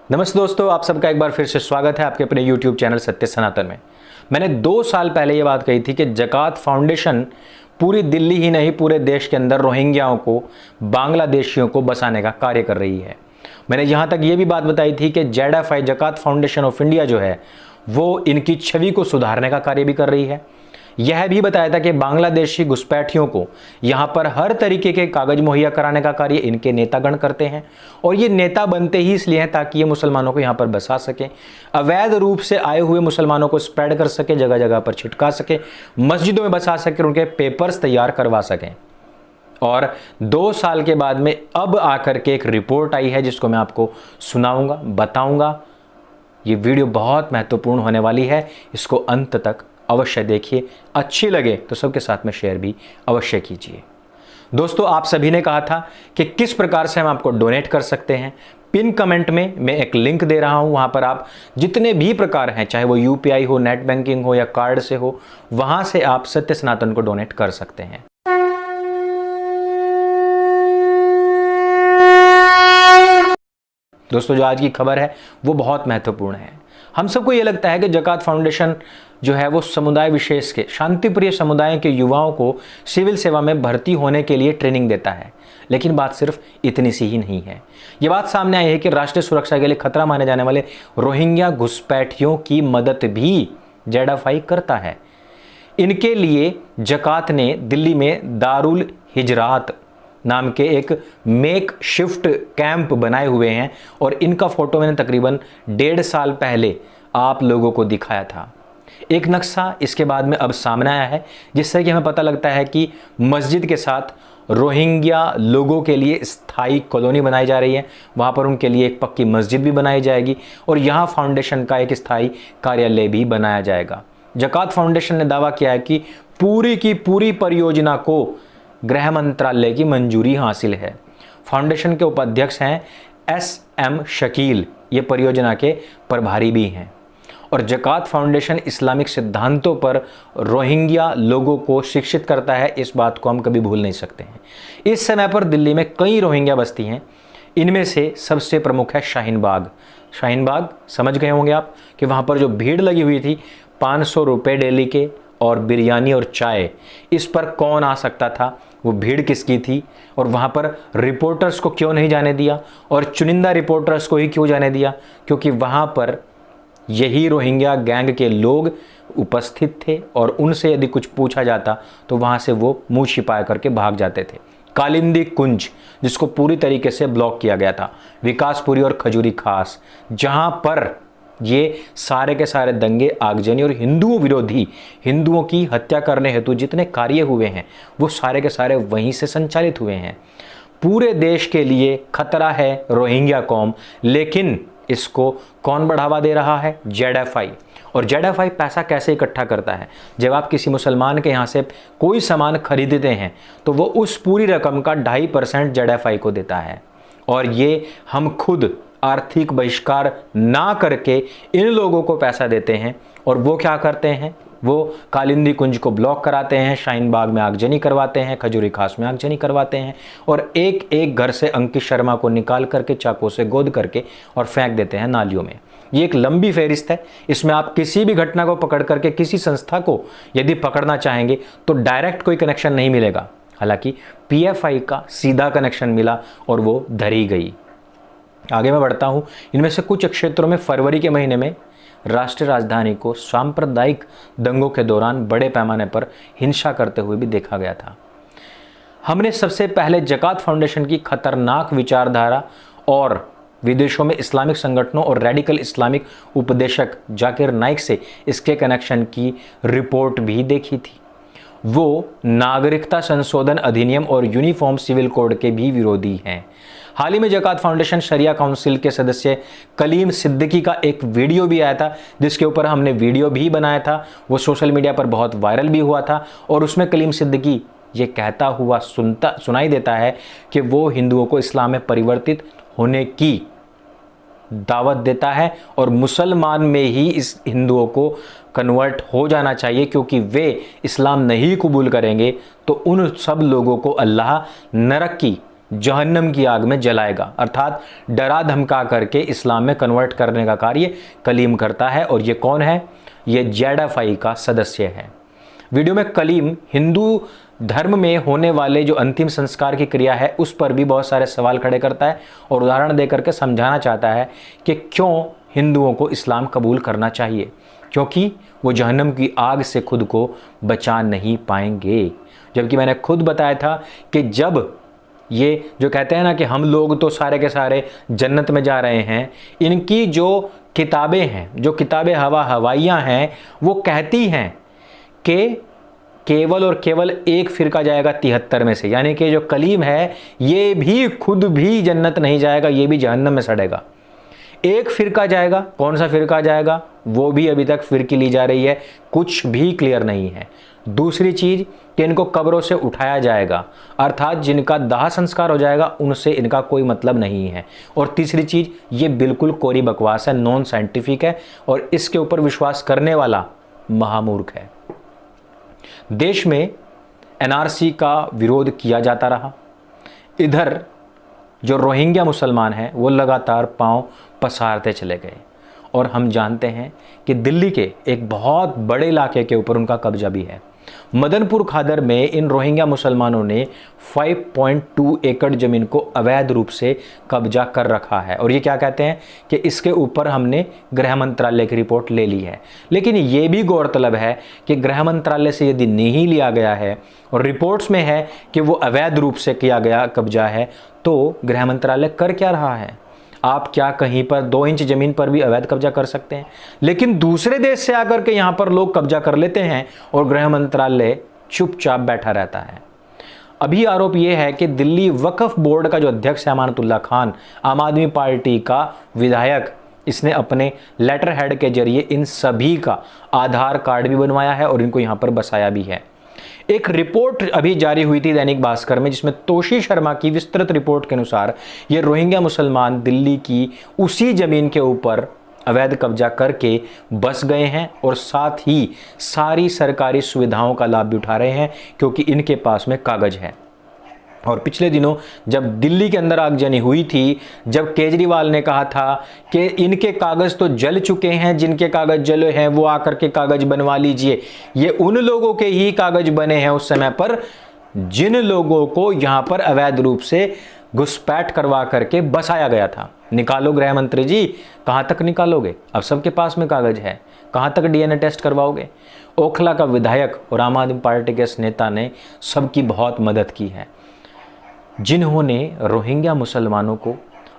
नमस्ते दोस्तों, आप सबका एक बार फिर से स्वागत है आपके अपने YouTube चैनल सत्य सनातन में। मैंने 2 साल पहले ये बात कही थी कि ज़कात फाउंडेशन पूरी दिल्ली ही नहीं पूरे देश के अंदर रोहिंग्याओं को, बांग्लादेशियों को बसाने का कार्य कर रही है। मैंने यहाँ तक ये भी बात बताई थी कि ZFI ज़कात फाउंडेशन ऑफ इंडिया जो है वो इनकी छवि को सुधारने का कार्य भी कर रही है। यह भी बताया था कि बांग्लादेशी घुसपैठियों को यहाँ पर हर तरीके के कागज मुहैया कराने का कार्य इनके नेतागण करते हैं और ये नेता बनते ही इसलिए हैं ताकि ये मुसलमानों को यहाँ पर बसा सकें, अवैध रूप से आए हुए मुसलमानों को स्प्रेड कर सके, जगह जगह पर छिटका सके, मस्जिदों में बसा सके, उनके पेपर्स तैयार करवा सकें। और 2 साल के बाद में अब आकर के एक रिपोर्ट आई है जिसको मैं आपको सुनाऊंगा, बताऊंगा। ये वीडियो बहुत महत्वपूर्ण होने वाली है, इसको अंत तक अवश्य देखिए। अच्छी लगे तो सबके साथ में शेयर भी अवश्य कीजिए। दोस्तों, आप सभी ने कहा था कि किस प्रकार से हम आपको डोनेट कर सकते हैं। पिन कमेंट में मैं एक लिंक दे रहा हूं, वहां पर आप जितने भी प्रकार हैं, चाहे वो UPI हो, नेट बैंकिंग हो या कार्ड से हो, वहां से आप सत्य सनातन को डोनेट कर सकते हैं। दोस्तों, जो आज की खबर है वो बहुत महत्वपूर्ण है। हम सबको ये लगता है कि ज़कात फाउंडेशन जो है वो समुदाय विशेष के, शांतिप्रिय समुदाय के युवाओं को सिविल सेवा में भर्ती होने के लिए ट्रेनिंग देता है, लेकिन बात सिर्फ इतनी सी ही नहीं है। ये बात सामने आई है कि राष्ट्रीय सुरक्षा के लिए खतरा माने जाने वाले रोहिंग्या घुसपैठियों की मदद भी ZFI करता है। इनके लिए ज़कात ने दिल्ली में दारुल हिजरात नाम के एक मेक शिफ्ट कैंप बनाए हुए हैं और इनका फोटो मैंने तकरीबन 1.5 साल पहले आप लोगों को दिखाया था। एक नक्शा इसके बाद में अब सामने आया है, जिससे कि हमें पता लगता है कि मस्जिद के साथ रोहिंग्या लोगों के लिए स्थायी कॉलोनी बनाई जा रही है। वहाँ पर उनके लिए एक पक्की मस्जिद भी बनाई जाएगी और यहाँ फाउंडेशन का एक स्थायी कार्यालय भी बनाया जाएगा। ज़कात फाउंडेशन ने दावा किया है कि पूरी की पूरी परियोजना को गृह मंत्रालय की मंजूरी हासिल है। फाउंडेशन के उपाध्यक्ष हैं SM शकील, ये परियोजना के प्रभारी भी हैं। और ज़कात फाउंडेशन इस्लामिक सिद्धांतों पर रोहिंग्या लोगों को शिक्षित करता है, इस बात को हम कभी भूल नहीं सकते हैं। इस समय पर दिल्ली में कई रोहिंग्या बस्ती हैं, इनमें से सबसे प्रमुख है शाहीन बाग। शाहीन बाग समझ गए होंगे आप कि वहाँ पर जो भीड़ लगी हुई थी 500 रुपये डेली के और बिरयानी और चाय, इस पर कौन आ सकता था, वो भीड़ किसकी थी और वहाँ पर रिपोर्टर्स को क्यों नहीं जाने दिया और चुनिंदा रिपोर्टर्स को ही क्यों जाने दिया, क्योंकि वहाँ पर यही रोहिंग्या गैंग के लोग उपस्थित थे और उनसे यदि कुछ पूछा जाता तो वहाँ से वो मुंह छिपा करके भाग जाते थे। कालिंदी कुंज, जिसको पूरी तरीके से ब्लॉक किया गया था, विकासपुरी और खजूरी खास, जहाँ पर ये सारे के सारे दंगे, आगजनी और हिंदुओं विरोधी, हिंदुओं की हत्या करने हेतु जितने कार्य हुए हैं वो सारे के सारे वहीं से संचालित हुए हैं। पूरे देश के लिए खतरा है रोहिंग्या कौम, लेकिन इसको कौन बढ़ावा दे रहा है? ZFI। और ZFI पैसा कैसे इकट्ठा करता है? जब आप किसी मुसलमान के यहाँ से कोई सामान खरीदते हैं तो वो उस पूरी रकम का 2.5% ZFI को देता है और ये हम खुद आर्थिक बहिष्कार ना करके इन लोगों को पैसा देते हैं। और वो क्या करते हैं? वो कालिंदी कुंज को ब्लॉक कराते हैं, शाहीन बाग में आगजनी करवाते हैं, खजूरी खास में आगजनी करवाते हैं और एक एक घर से अंकित शर्मा को निकाल करके चाकू से गोद करके और फेंक देते हैं नालियों में। ये एक लंबी फहरिस्त है। इसमें आप किसी भी घटना को पकड़ करके किसी संस्था को यदि पकड़ना चाहेंगे तो डायरेक्ट कोई कनेक्शन नहीं मिलेगा। हालांकि PFI का सीधा कनेक्शन मिला और वो धरी गई। आगे मैं बढ़ता हूँ। इनमें से कुछ क्षेत्रों में फरवरी के महीने में राष्ट्रीय राजधानी को सांप्रदायिक दंगों के दौरान बड़े पैमाने पर हिंसा करते हुए भी देखा गया था। हमने सबसे पहले ज़कात फाउंडेशन की खतरनाक विचारधारा और विदेशों में इस्लामिक संगठनों और रेडिकल इस्लामिक उपदेशक जाकिर नाइक से इसके कनेक्शन की रिपोर्ट भी देखी थी। वो नागरिकता संशोधन अधिनियम और यूनिफॉर्म सिविल कोड के भी विरोधी हैं। हाल ही में ज़कात फाउंडेशन शरिया काउंसिल के सदस्य कलीम सिद्दीकी का एक वीडियो भी आया था, जिसके ऊपर हमने वीडियो भी बनाया था। वो सोशल मीडिया पर बहुत वायरल भी हुआ था और उसमें कलीम सिद्दीकी ये कहता हुआ सुनाई देता है कि वो हिंदुओं को इस्लाम में परिवर्तित होने की दावत देता है और मुसलमान में ही इस हिंदुओं को कन्वर्ट हो जाना चाहिए, क्योंकि वे इस्लाम नहीं कबूल करेंगे तो उन सब लोगों को अल्लाह नरक की जहन्नम की आग में जलाएगा। अर्थात डरा धमका करके इस्लाम में कन्वर्ट करने का कार्य कलीम करता है। और ये कौन है? ये जेडाफाई का सदस्य है। वीडियो में कलीम हिंदू धर्म में होने वाले जो अंतिम संस्कार की क्रिया है उस पर भी बहुत सारे सवाल खड़े करता है और उदाहरण देकर के समझाना चाहता है कि क्यों हिंदुओं को इस्लाम कबूल करना चाहिए, क्योंकि वो जहन्नम की आग से खुद को बचा नहीं पाएंगे। जबकि मैंने खुद बताया था कि जब ये जो कहते हैं ना कि हम लोग तो सारे के सारे जन्नत में जा रहे हैं, इनकी जो किताबें हैं, जो किताबें हवाइयाँ हैं, वो कहती हैं कि केवल और केवल एक फिरका जाएगा 73 में से, यानी कि जो कलीम है ये भी खुद भी जन्नत नहीं जाएगा, ये भी जहन्नम में सड़ेगा। एक फिरका जाएगा, कौन सा फिरका जाएगा वो भी अभी तक फिरकी ली जा रही है, कुछ भी क्लियर नहीं है। दूसरी चीज कि इनको कब्रों से उठाया जाएगा, अर्थात जिनका दाह संस्कार हो जाएगा उनसे इनका कोई मतलब नहीं है। और तीसरी चीज, ये बिल्कुल कोरी बकवास है, नॉन साइंटिफिक है और इसके ऊपर विश्वास करने वाला महामूर्ख है। देश में एनआरसी का विरोध किया जाता रहा, इधर जो रोहिंग्या मुसलमान हैं वो लगातार पांव पसारते चले गए। और हम जानते हैं कि दिल्ली के एक बहुत बड़े इलाके के ऊपर उनका कब्जा भी है। मदनपुर खादर में इन रोहिंग्या मुसलमानों ने 5.2 एकड़ जमीन को अवैध रूप से कब्जा कर रखा है। और ये क्या कहते हैं कि इसके ऊपर हमने गृह मंत्रालय की रिपोर्ट ले ली है। लेकिन ये भी गौरतलब है कि गृह मंत्रालय से यदि नहीं लिया गया है और रिपोर्ट्स में है कि वो अवैध रूप से किया गया कब्जा है, तो गृह मंत्रालय कर क्या रहा है? आप क्या कहीं पर 2 इंच जमीन पर भी अवैध कब्जा कर सकते हैं? लेकिन दूसरे देश से आकर के यहां पर लोग कब्जा कर लेते हैं और गृह मंत्रालय चुपचाप बैठा रहता है। अभी आरोप यह है कि दिल्ली वक्फ बोर्ड का जो अध्यक्ष है अमानतुल्लाह खान, आम आदमी पार्टी का विधायक, इसने अपने लेटर हेड के जरिए इन सभी का आधार कार्ड भी बनवाया है और इनको यहां पर बसाया भी है। एक रिपोर्ट अभी जारी हुई थी दैनिक भास्कर में, जिसमें तोशी शर्मा की विस्तृत रिपोर्ट के अनुसार ये रोहिंग्या मुसलमान दिल्ली की उसी जमीन के ऊपर अवैध कब्जा करके बस गए हैं और साथ ही सारी सरकारी सुविधाओं का लाभ भी उठा रहे हैं, क्योंकि इनके पास में कागज है। और पिछले दिनों जब दिल्ली के अंदर आगजनी हुई थी, जब केजरीवाल ने कहा था कि इनके कागज तो जल चुके हैं, जिनके कागज जले हैं वो आकर के कागज बनवा लीजिए, ये उन लोगों के ही कागज बने हैं उस समय पर जिन लोगों को यहां पर अवैध रूप से घुसपैठ करवा करके बसाया गया था। निकालो गृह मंत्री जी, कहां तक निकालोगे? अब सबके पास में कागज है, कहां तक डीएनए टेस्ट करवाओगे? ओखला का विधायक और आम आदमी पार्टी के इस नेता ने सबकी बहुत मदद की है, जिन्होंने रोहिंग्या मुसलमानों को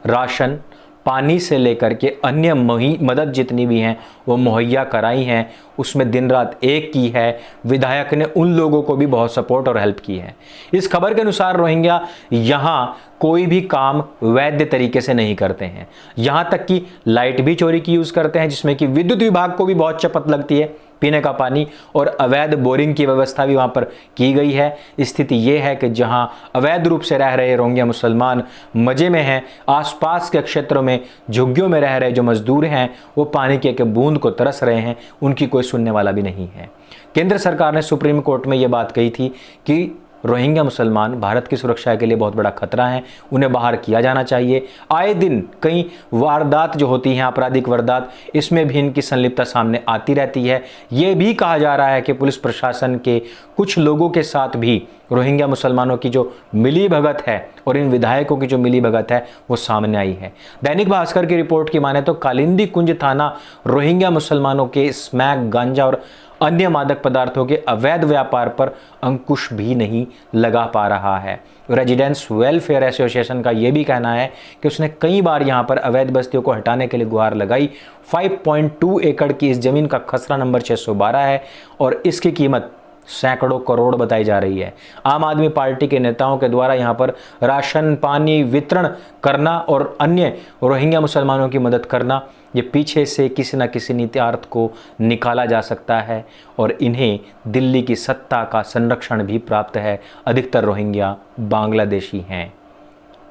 राशन, पानी से लेकर के अन्य मदद जितनी भी हैं वो मुहैया कराई हैं, उसमें दिन रात एक की है। विधायक ने उन लोगों को भी बहुत सपोर्ट और हेल्प की है। इस खबर के अनुसार रोहिंग्या यहाँ कोई भी काम वैध तरीके से नहीं करते हैं, यहाँ तक कि लाइट भी चोरी की यूज़ करते हैं, जिसमें कि विद्युत विभाग को भी बहुत चपत लगती है। पीने का पानी और अवैध बोरिंग की व्यवस्था भी वहाँ पर की गई है। स्थिति ये है कि जहाँ अवैध रूप से रह रहे रोहिंग्या मुसलमान मज़े में हैं, आसपास के क्षेत्रों में झुग्गियों में रह रहे जो मजदूर हैं वो पानी के एक बूंद को तरस रहे हैं, उनकी कोई सुनने वाला भी नहीं है। केंद्र सरकार ने सुप्रीम कोर्ट में ये बात कही थी कि रोहिंग्या मुसलमान भारत की सुरक्षा के लिए बहुत बड़ा खतरा है, उन्हें बाहर किया जाना चाहिए। आए दिन कई वारदात जो होती हैं, आपराधिक वारदात, इसमें भी इनकी संलिप्तता सामने आती रहती है। ये भी कहा जा रहा है कि पुलिस प्रशासन के कुछ लोगों के साथ भी रोहिंग्या मुसलमानों की जो मिली भगत है और इन विधायकों की जो मिली भगत है वो सामने आई है। दैनिक भास्कर की रिपोर्ट की माने तो कालिंदी कुंज थाना रोहिंग्या मुसलमानों के स्मैक, गांजा और अन्य मादक पदार्थों के अवैध व्यापार पर अंकुश भी नहीं लगा पा रहा है। रेजिडेंट्स वेलफेयर एसोसिएशन का यह भी कहना है कि उसने कई बार यहां पर अवैध बस्तियों को हटाने के लिए गुहार लगाई। 5.2 एकड़ की इस जमीन का खसरा नंबर 612 है और इसकी कीमत सैकड़ों करोड़ बताई जा रही है। आम आदमी पार्टी के नेताओं के द्वारा यहां पर राशन पानी वितरण करना और अन्य रोहिंग्या मुसलमानों की मदद करना, ये पीछे से किसी न किसी नीत्यार्थ को निकाला जा सकता है और इन्हें दिल्ली की सत्ता का संरक्षण भी प्राप्त है। अधिकतर रोहिंग्या बांग्लादेशी हैं।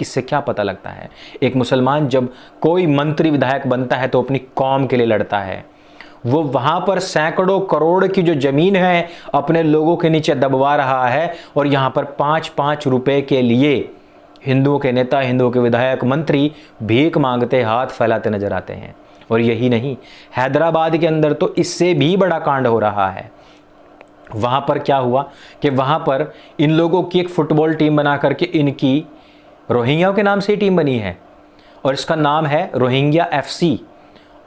इससे क्या पता लगता है? एक मुसलमान जब कोई मंत्री विधायक बनता है तो अपनी कौम के लिए लड़ता है। वो वहां पर सैकड़ों करोड़ की जो जमीन है अपने लोगों के नीचे दबवा रहा है और यहां पर 5-5 रुपए के लिए हिंदुओं के नेता, हिंदुओं के विधायक, मंत्री भीख मांगते, हाथ फैलाते नजर आते हैं। और यही नहीं, हैदराबाद के अंदर तो इससे भी बड़ा कांड हो रहा है। वहाँ पर क्या हुआ कि वहाँ पर इन लोगों की एक फुटबॉल टीम बना करके इनकी रोहिंग्याओं के नाम से ही टीम बनी है और इसका नाम है रोहिंग्या FC।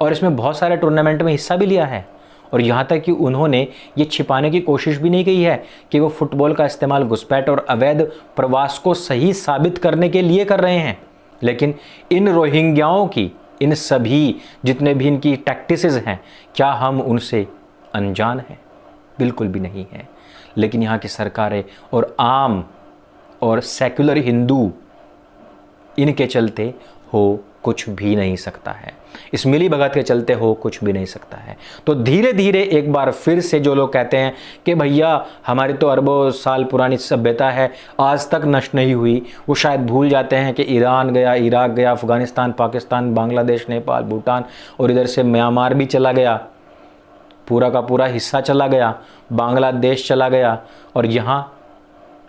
और इसमें बहुत सारे टूर्नामेंट में हिस्सा भी लिया है। और यहाँ तक कि उन्होंने ये छिपाने की कोशिश भी नहीं की है कि वो फुटबॉल का इस्तेमाल घुसपैठ और अवैध प्रवास को सही साबित करने के लिए कर रहे हैं। लेकिन इन रोहिंग्याओं की, इन सभी जितने भी इनकी टैक्टिसेस हैं, क्या हम उनसे अनजान हैं? बिल्कुल भी नहीं है। लेकिन यहाँ की सरकारें और आम और सेक्युलर हिंदू, इनके चलते हो कुछ भी नहीं सकता है। इस मिली भगत के चलते हो कुछ भी नहीं सकता है। तो धीरे धीरे एक बार फिर से जो लोग कहते हैं कि भैया हमारी तो अरबों साल पुरानी सभ्यता है, आज तक नष्ट नहीं हुई, वो शायद भूल जाते हैं कि ईरान गया, इराक गया, अफगानिस्तान, पाकिस्तान, बांग्लादेश, नेपाल, भूटान और इधर से म्यांमार भी चला गया, पूरा का पूरा हिस्सा चला गया, बांग्लादेश चला गया और यहाँ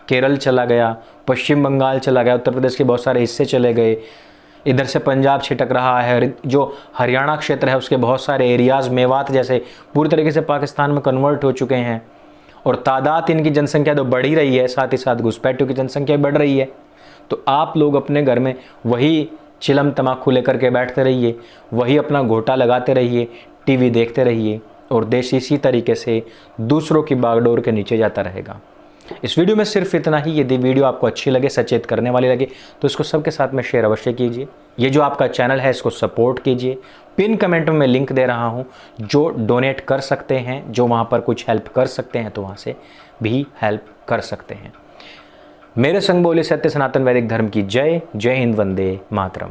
केरल चला गया, पश्चिम बंगाल चला गया, उत्तर प्रदेश के बहुत सारे हिस्से चले गए, इधर से पंजाब छिटक रहा है, जो हरियाणा क्षेत्र है उसके बहुत सारे एरियाज़, मेवात जैसे पूरी तरीके से पाकिस्तान में कन्वर्ट हो चुके हैं। और तादाद इनकी जनसंख्या तो बढ़ ही रही है, साथ ही साथ घुसपैठियों की जनसंख्या बढ़ रही है। तो आप लोग अपने घर में वही चिलम तमाकू लेकर के बैठते रहिए, वही अपना घोटा लगाते रहिए, टीवी देखते रहिए और देश इसी तरीके से दूसरों की बागडोर के नीचे जाता रहेगा। इस वीडियो में सिर्फ इतना ही। यदि वीडियो आपको अच्छी लगे, सचेत करने वाली लगे, तो इसको सबके साथ में शेयर अवश्य कीजिए। ये जो आपका चैनल है इसको सपोर्ट कीजिए। पिन कमेंट में मैं लिंक दे रहा हूँ, जो डोनेट कर सकते हैं, जो वहाँ पर कुछ हेल्प कर सकते हैं तो वहाँ से भी हेल्प कर सकते हैं। मेरे संग बोले सत्य सनातन वैदिक धर्म की जय। जय हिंद, वंदे मातरम।